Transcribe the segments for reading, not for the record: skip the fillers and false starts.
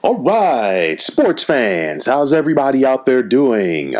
All right, sports fans, how's everybody out there doing?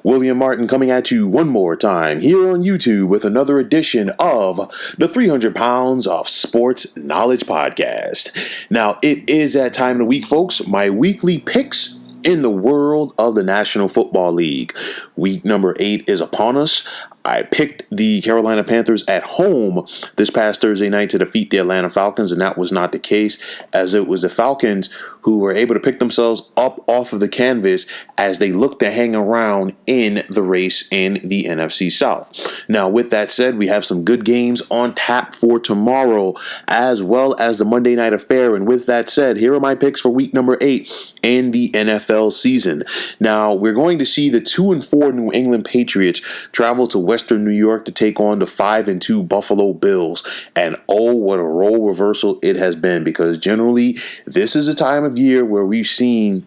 William Martin coming at you one more time here on YouTube with another edition of the 300 Pounds of Sports Knowledge Podcast. Now, it is that time of the week, folks. My weekly picks in the world of the National Football League. Week number 8 is upon us. I picked the Carolina Panthers at home this past Thursday night to defeat the Atlanta Falcons, and that was not the case, as it was the Falcons who were able to pick themselves up off of the canvas as they looked to hang around in the race in the NFC South. Now, with that said, we have some good games on tap for tomorrow, as well as the Monday night affair. And with that said, here are my picks for week number 8 in the NFL season. Now, we're going to see the 2-4 New England Patriots travel to Western New York to take on the 5-2 Buffalo Bills. And oh, what a role reversal it has been, because generally this is a time of year where we've seen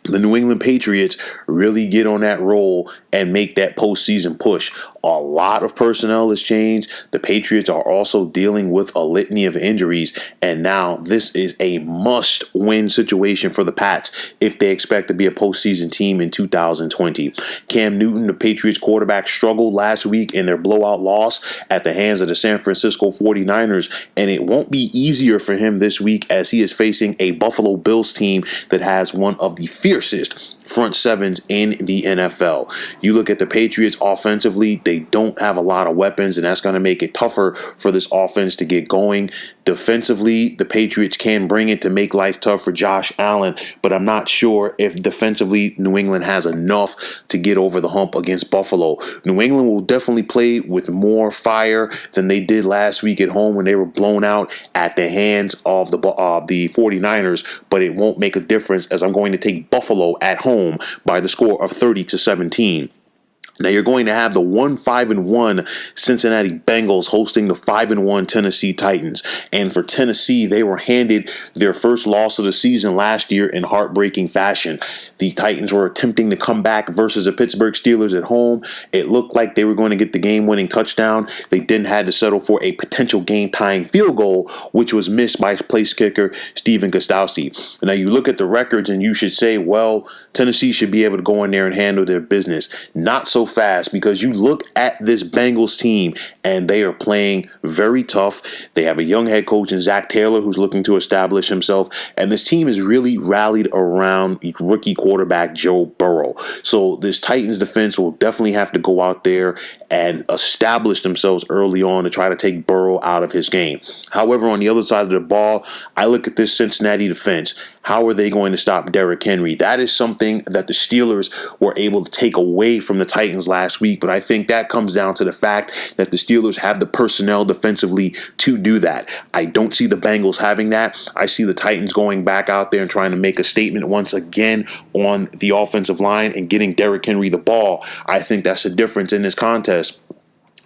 the New England Patriots really get on that roll and make that postseason push. A lot of personnel has changed. The Patriots are also dealing with a litany of injuries, and now this is a must-win situation for the Pats if they expect to be a postseason team in 2020. Cam Newton, the Patriots quarterback, struggled last week in their blowout loss at the hands of the San Francisco 49ers, and it won't be easier for him this week as he is facing a Buffalo Bills team that has one of the fiercest front sevens in the NFL. You look at the Patriots offensively, they don't have a lot of weapons, and that's going to make it tougher for this offense to get going. Defensively, the Patriots can bring it to make life tough for Josh Allen, but I'm not sure if defensively New England has enough to get over the hump against Buffalo. New England will definitely play with more fire than they did last week at home when they were blown out at the hands of the 49ers, but it won't make a difference as I'm going to take Buffalo at home by the score of 30-17. Now, you're going to have the 5-1 Cincinnati Bengals hosting the 5-1 Tennessee Titans. And for Tennessee, they were handed their first loss of the season last year in heartbreaking fashion. The Titans were attempting to come back versus the Pittsburgh Steelers at home. It looked like they were going to get the game-winning touchdown. They then had to settle for a potential game-tying field goal, which was missed by place kicker Stephen Gostkowski. Now, you look at the records and you should say, well, Tennessee should be able to go in there and handle their business. Not so fast, because you look at this Bengals team and they are playing very tough. They have a young head coach in Zach Taylor who's looking to establish himself, and this team is really rallied around rookie quarterback Joe Burrow. So this Titans defense will definitely have to go out there and establish themselves early on to try to take Burrow out of his game. However, on the other side of the ball, I look at this Cincinnati defense. How are they going to stop Derrick Henry? That is something that the Steelers were able to take away from the Titans last week, but I think that comes down to the fact that the Steelers have the personnel defensively to do that. I don't see the Bengals having that. I see the Titans going back out there and trying to make a statement once again on the offensive line and getting Derrick Henry the ball. I think that's the difference in this contest,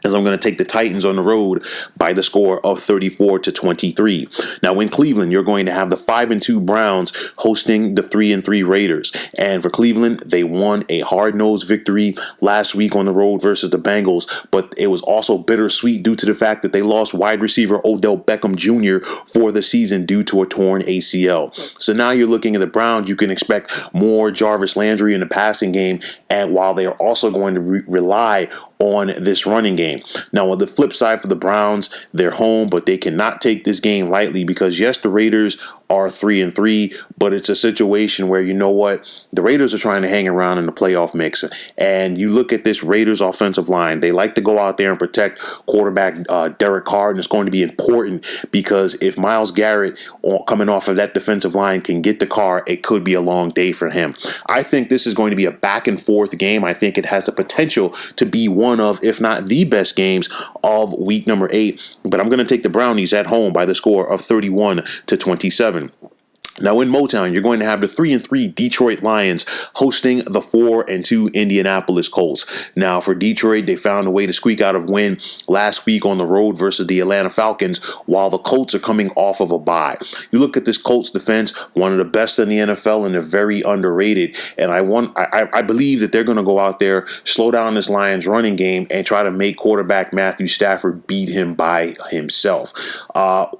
as I'm going to take the Titans on the road by the score of 34-23. Now, in Cleveland, you're going to have the 5-2 Browns hosting the 3-3 Raiders. And for Cleveland, they won a hard-nosed victory last week on the road versus the Bengals, but it was also bittersweet due to the fact that they lost wide receiver Odell Beckham Jr. for the season due to a torn ACL. So now you're looking at the Browns, you can expect more Jarvis Landry in the passing game, and while they are also going to rely on this running game. Now, on the flip side for the Browns, they're home, but they cannot take this game lightly because, yes, the Raiders are 3-3, but it's a situation where, you know what, the Raiders are trying to hang around in the playoff mix. And you look at this Raiders offensive line, they like to go out there and protect quarterback Derek Carr, and it's going to be important because if Myles Garrett, coming off of that defensive line, can get the Carr, it could be a long day for him. I think this is going to be a back and forth game. I think it has the potential to be one of, if not the best games of week number 8, but I'm going to take the Brownies at home by the score of 31-27. Now in Motown, you're going to have the 3-3 Detroit Lions hosting the 4-2 Indianapolis Colts. Now for Detroit, they found a way to squeak out a win last week on the road versus the Atlanta Falcons, while the Colts are coming off of a bye. You look at this Colts defense, one of the best in the NFL, and they're very underrated. And I believe that they're going to go out there, slow down this Lions running game, and try to make quarterback Matthew Stafford beat him by himself.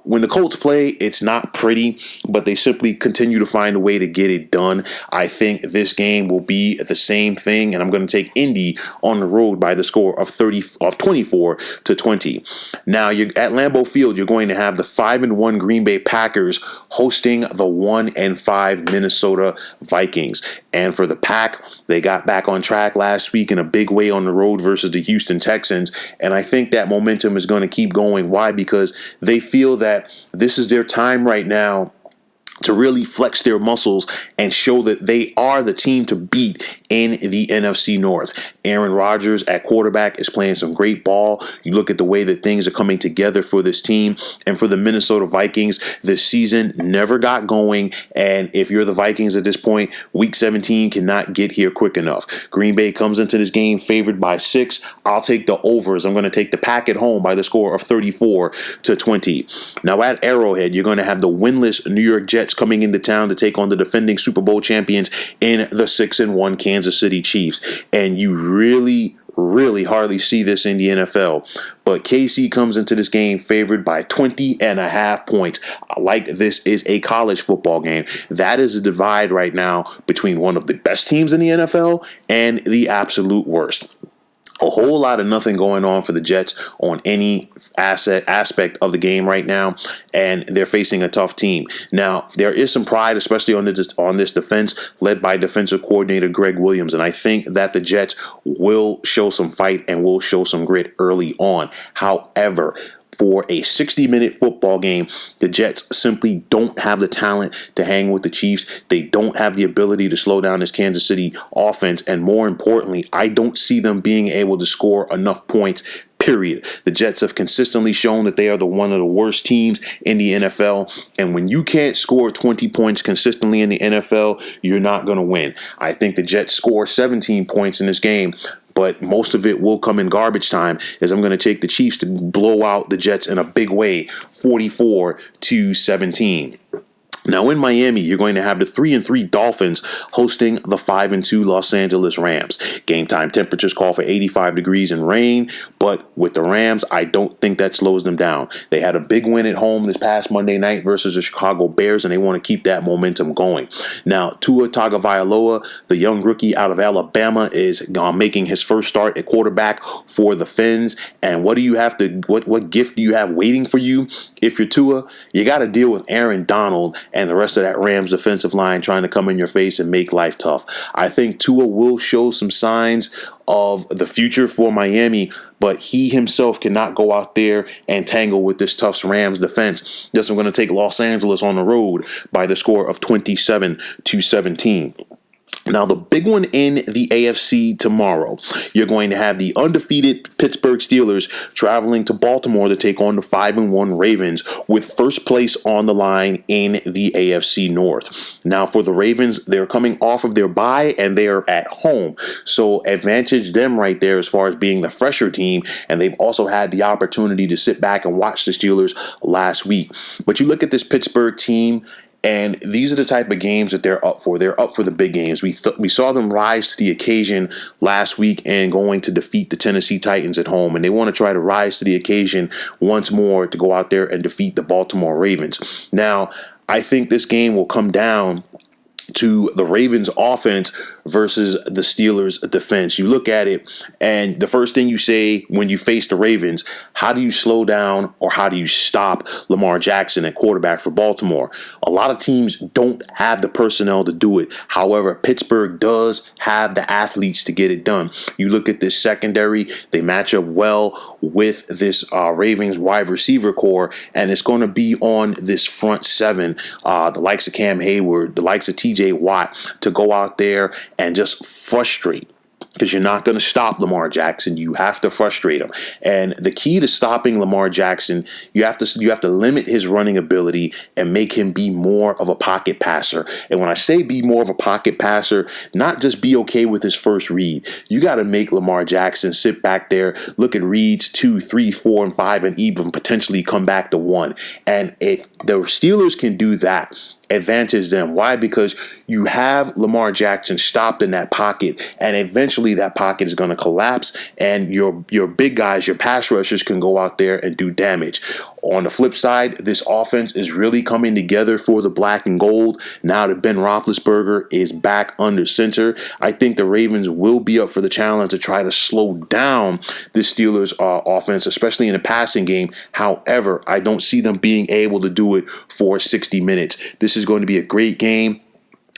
When the Colts play, it's not pretty, but they simply simply continue to find a way to get it done. I think this game will be the same thing, and I'm going to take Indy on the road by the score of 24-20. Now, you're at Lambeau Field. You're going to have the 5-1 Green Bay Packers hosting the 1-5 Minnesota Vikings. And for the Pack, they got back on track last week in a big way on the road versus the Houston Texans. And I think that momentum is going to keep going. Why? Because they feel that this is their time right now to really flex their muscles and show that they are the team to beat in the NFC North. Aaron Rodgers at quarterback is playing some great ball. You look at the way that things are coming together for this team. And for the Minnesota Vikings, this season never got going. And if you're the Vikings at this point, Week 17 cannot get here quick enough. Green Bay comes into this game favored by 6. I'll take the overs. I'm going to take the Pack at home by the score of 34-20. Now at Arrowhead, you're going to have the winless New York Jets coming into town to take on the defending Super Bowl champions in the 6-1 Kansas City Chiefs. And you really hardly see this in the NFL. But KC comes into this game favored by 20.5 points. Like this is a college football game. That is a divide right now between one of the best teams in the NFL and the absolute worst. A whole lot of nothing going on for the Jets on any aspect of the game right now, and they're facing a tough team. Now, there is some pride, especially on this defense, led by defensive coordinator Greg Williams, and I think that the Jets will show some fight and will show some grit early on. However, for a 60-minute football game, the Jets simply don't have the talent to hang with the Chiefs. They don't have the ability to slow down this Kansas City offense. And more importantly, I don't see them being able to score enough points, period. The Jets have consistently shown that they are one of the worst teams in the NFL. And when you can't score 20 points consistently in the NFL, you're not going to win. I think the Jets score 17 points in this game, but most of it will come in garbage time, as I'm going to take the Chiefs to blow out the Jets in a big way, 44-17. Now in Miami, you're going to have the 3-3 Dolphins hosting the 5-2 Los Angeles Rams. Game time temperatures call for 85 degrees and rain, but with the Rams, I don't think that slows them down. They had a big win at home this past Monday night versus the Chicago Bears, and they want to keep that momentum going. Now, Tua Tagovailoa, the young rookie out of Alabama, is making his first start at quarterback for the Fins. And what gift do you have waiting for you if you're Tua? You got to deal with Aaron Donald and the rest of that Rams defensive line trying to come in your face and make life tough. I think Tua will show some signs of the future for Miami, but he himself cannot go out there and tangle with this tough Rams defense. Thus, I'm going to take Los Angeles on the road by the score of 27-17. Now, the big one in the AFC tomorrow, you're going to have the undefeated Pittsburgh Steelers traveling to Baltimore to take on the 5-1 Ravens, with first place on the line in the AFC North. Now, for the Ravens, they're coming off of their bye and they're at home. So advantage them right there as far as being the fresher team. And they've also had the opportunity to sit back and watch the Steelers last week. But you look at this Pittsburgh team, and these are the type of games that they're up for. They're up for the big games. We saw them rise to the occasion last week and going to defeat the Tennessee Titans at home. And they want to try to rise to the occasion once more to go out there and defeat the Baltimore Ravens. Now, I think this game will come down to the Ravens offense versus the Steelers defense. You look at it, and the first thing you say when you face the Ravens, how do you slow down or how do you stop Lamar Jackson at quarterback for Baltimore? A lot of teams don't have the personnel to do it. However, Pittsburgh does have the athletes to get it done. You look at this secondary, they match up well with this Ravens wide receiver core, and it's going to be on this front seven, the likes of Cam Hayward, the likes of TJ Watt, to go out there and just frustrate. Because you're not going to stop Lamar Jackson. You have to frustrate him. And the key to stopping Lamar Jackson, you have to limit his running ability and make him be more of a pocket passer. And when I say be more of a pocket passer, not just be okay with his first read. You got to make Lamar Jackson sit back there, look at reads 2, 3, 4, and 5, and even potentially come back to 1. And if the Steelers can do that, advantage them. Why? Because you have Lamar Jackson stopped in that pocket, and eventually that pocket is going to collapse, and your big guys, your pass rushers, can go out there and do damage. On the flip side, this offense is really coming together for the black and gold. Now that Ben Roethlisberger is back under center, I think the Ravens will be up for the challenge to try to slow down the Steelers' offense, especially in the passing game. However, I don't see them being able to do it for 60 minutes. This is going to be a great game.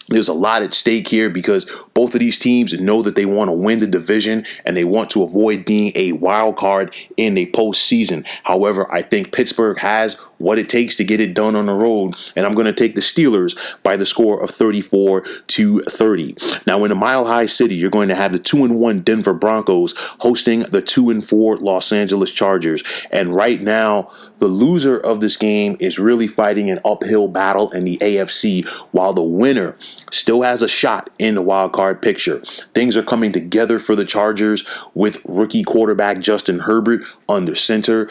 There's a lot at stake here because both of these teams know that they want to win the division and they want to avoid being a wild card in the postseason. However, I think Pittsburgh has what it takes to get it done on the road, and I'm going to take the Steelers by the score of 34-30. Now, in the Mile High City, you're going to have the 2-1 Denver Broncos hosting the 2-4 Los Angeles Chargers, and right now, the loser of this game is really fighting an uphill battle in the AFC, while the winner still has a shot in the wild card picture. Things are coming together for the Chargers with rookie quarterback Justin Herbert under center.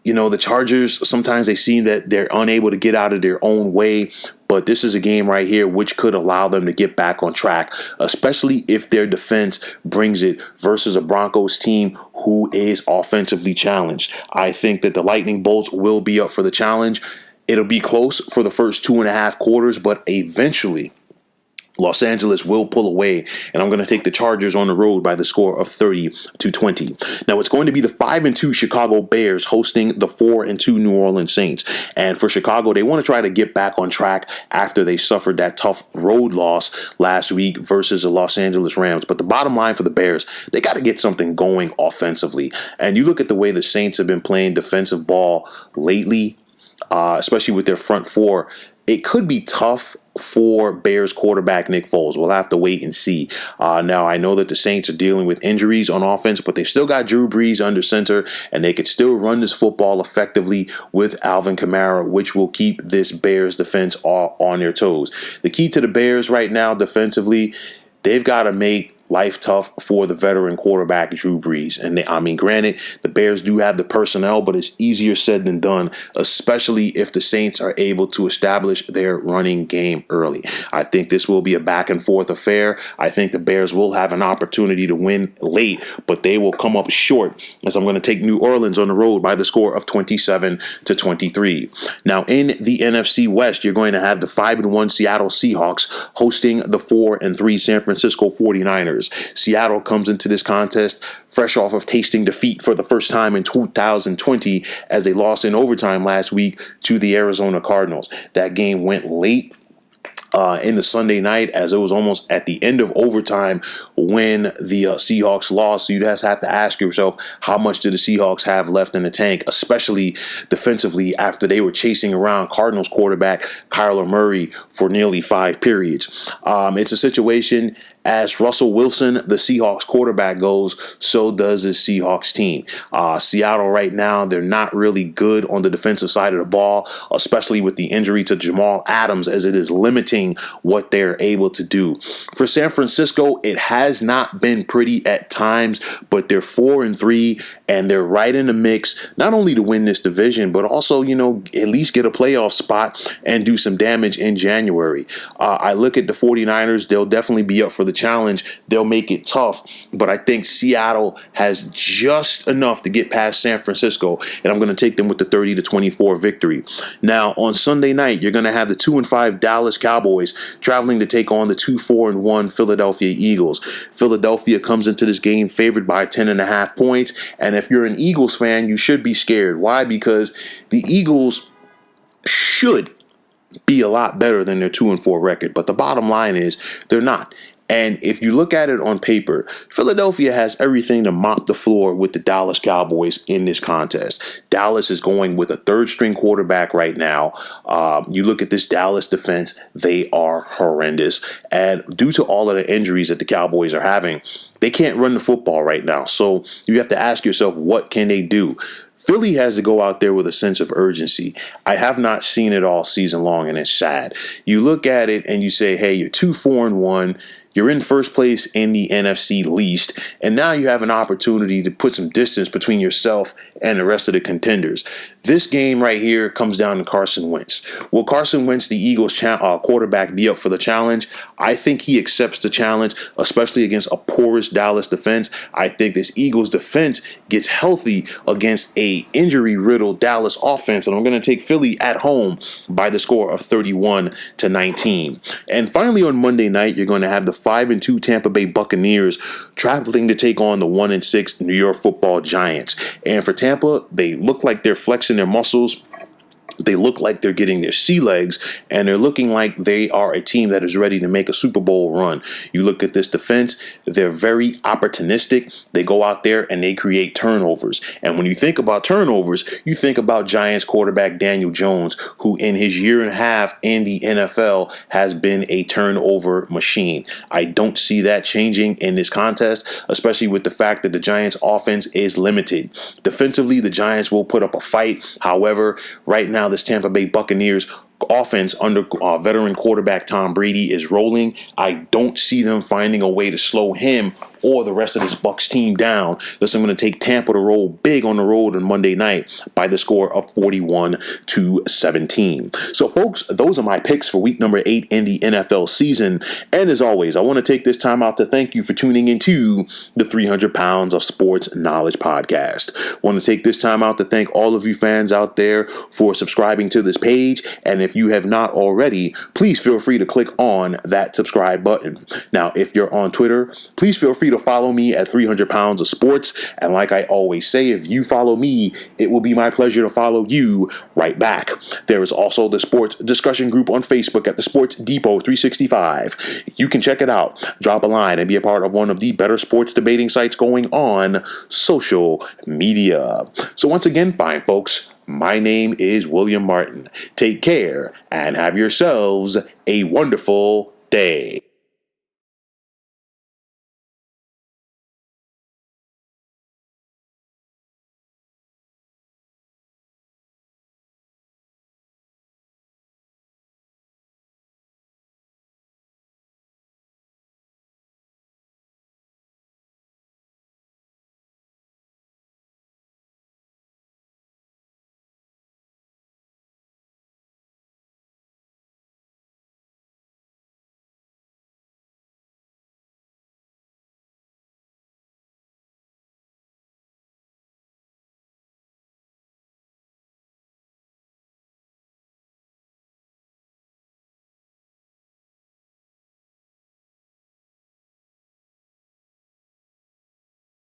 You know, the Chargers, sometimes they seem that they're unable to get out of their own way, but this is a game right here which could allow them to get back on track, especially if their defense brings it versus a Broncos team who is offensively challenged. I think that the Lightning Bolts will be up for the challenge. It'll be close for the first 2.5 quarters, but eventually Los Angeles will pull away, and I'm going to take the Chargers on the road by the score of 30-20. Now, it's going to be the 5-2 Chicago Bears hosting the 4-2 New Orleans Saints. And for Chicago, they want to try to get back on track after they suffered that tough road loss last week versus the Los Angeles Rams. But the bottom line for the Bears, they got to get something going offensively. And you look at the way the Saints have been playing defensive ball lately, especially with their front four. It could be tough for Bears quarterback Nick Foles. We'll have to wait and see. Now, I know that the Saints are dealing with injuries on offense, but they've still got Drew Brees under center, and they could still run this football effectively with Alvin Kamara, which will keep this Bears defense all on their toes. The key to the Bears right now defensively, they've got to make life tough for the veteran quarterback Drew Brees. And granted, the Bears do have the personnel, but it's easier said than done, especially if the Saints are able to establish their running game early. I think this will be a back and forth affair. I think the Bears will have an opportunity to win late, but they will come up short, as I'm going to take New Orleans on the road by the score of 27-23. Now, in the NFC West, you're going to have the 5-1 Seattle Seahawks hosting the 4-3 San Francisco 49ers. Seattle comes into this contest fresh off of tasting defeat for the first time in 2020 as they lost in overtime last week to the Arizona Cardinals. That game went late in the Sunday night, as it was almost at the end of overtime when the Seahawks lost. So you just have to ask yourself, how much do the Seahawks have left in the tank, especially defensively, after they were chasing around Cardinals quarterback Kyler Murray for nearly 5 periods. It's a situation, as Russell Wilson, the Seahawks quarterback, goes, so does the Seahawks team. Seattle right now, they're not really good on the defensive side of the ball, especially with the injury to Jamal Adams, as it is limiting what they're able to do. For San Francisco, it has not been pretty at times, but they're 4-3, and they're right in the mix, not only to win this division, but also, at least get a playoff spot and do some damage in January. I look at the 49ers, they'll definitely be up for the challenge. They'll make it tough, but I think Seattle has just enough to get past San Francisco, and I'm going to take them with the 30-24 victory. Now, on Sunday night, you're going to have the 2-5 Dallas Cowboys traveling to take on the 2-4-1 Philadelphia Eagles. Philadelphia comes into this game favored by 10.5 points, and if you're an Eagles fan, you should be scared. Why? Because the Eagles should be a lot better than their 2-4 record, but the bottom line is they're not. And if you look at it on paper, Philadelphia has everything to mop the floor with the Dallas Cowboys in this contest. Dallas is going with a third-string quarterback right now. You look at this Dallas defense, they are horrendous. And due to all of the injuries that the Cowboys are having, they can't run the football right now. So you have to ask yourself, what can they do? Philly has to go out there with a sense of urgency. I have not seen it all season long, and it's sad. You look at it and you say, hey, you're 2-4-1. You're in first place in the NFC least, and now you have an opportunity to put some distance between yourself and the rest of the contenders. This game right here comes down to Carson Wentz. Will Carson Wentz, the Eagles quarterback, be up for the challenge? I think he accepts the challenge, especially against a porous Dallas defense. I think this Eagles defense gets healthy against a injury-riddled Dallas offense, and I'm going to take Philly at home by the score of 31-19. And finally, on Monday night, you're going to have the 5-2 Tampa Bay Buccaneers traveling to take on the 1-6 New York Football Giants. And for Tampa, they look like they're flexing their muscles. They look like they're getting their sea legs, and they're looking like they are a team that is ready to make a Super Bowl run. You look at this defense, they're very opportunistic. They go out there and they create turnovers. And when you think about turnovers, you think about Giants quarterback Daniel Jones, who in his year and a half in the NFL has been a turnover machine. I don't see that changing in this contest, especially with the fact that the Giants offense is limited. Defensively, the Giants will put up a fight. However, right now, this Tampa Bay Buccaneers offense under veteran quarterback Tom Brady is rolling. I don't see them finding a way to slow him or the rest of this Bucs team down. Thus, I'm going to take Tampa to roll big on the road on Monday night by the score of 41-17. So, folks, those are my picks for week number 8 in the NFL season. And as always, I want to take this time out to thank you for tuning into the 300 Pounds of Sports Knowledge podcast. I want to take this time out to thank all of you fans out there for subscribing to this page. And if you have not already, please feel free to click on that subscribe button. Now, if you're on Twitter, please feel free to follow me at 300 Pounds of Sports. And like I always say, if you follow me, it will be my pleasure to follow you right back. There is also the sports discussion group on Facebook at the Sports Depot 365. You can check it out, drop a line, and be a part of one of the better sports debating sites going on social media. So once again, fine folks, my name is William Martin. Take care and have yourselves a wonderful day.